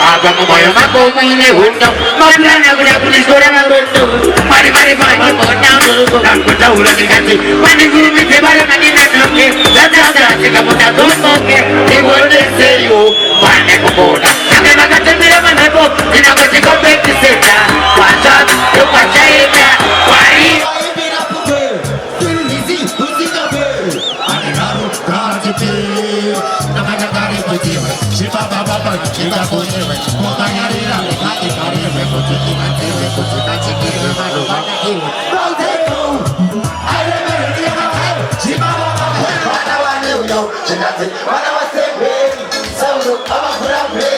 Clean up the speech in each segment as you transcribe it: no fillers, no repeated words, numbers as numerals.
Abang moyo mako mine hundo Mandana guna pulis gorang agondo Mari mari mari monyang dulu Kang kota ulang dikasih Mani guru mite barang mani nadoke Dada jika muda gomoke Diwole seyo Mane kuboda Kami maka cendera manabo Dina kasih kopek di seta Pasat lupa cairnya Wari Kita punya kota nyarira, hati karya berkutik mati berkutik mati kiri malu banyak kiri. Kau tahu, ada mereka yang makan, siapa makan? Mana wani uyo, jenati, mana wasembe, saulu apa kurang be,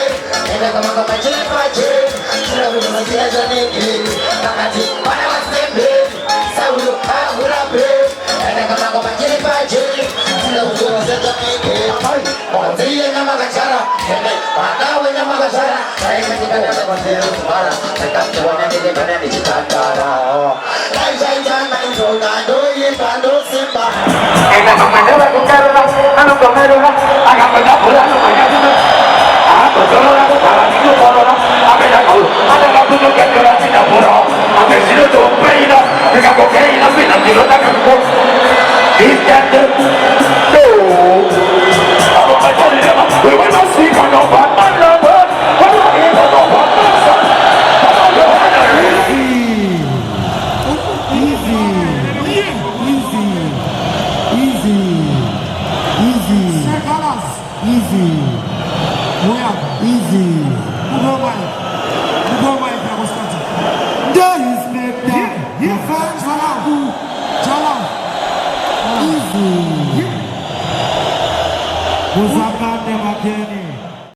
ini kamu kamu ciri pacir, selalu masih aja nih, makasih mana wasembe, saulu apa kurang be, ini kamu kamu ciri pacir, selalu masih aja nih, mau dia nama cara, ini Patawanya Magasara, saya ketika dapat konser sembarang, tetap jualan di mana di Cikatara. Saya jangan suka doi pandu simba. Kita kemana lagi cara, anu kemana lah, agak banyak bulan lumayan itu. Aku jualan aku jalan itu orang, apa yang kau, ada aku tu kerja di dapur, apa sih tu payah, mereka kau kaya tapi nanti lo tak kau, istirahat tu. Aku macam ni lah, we masih kau buat. Musabane Makeni.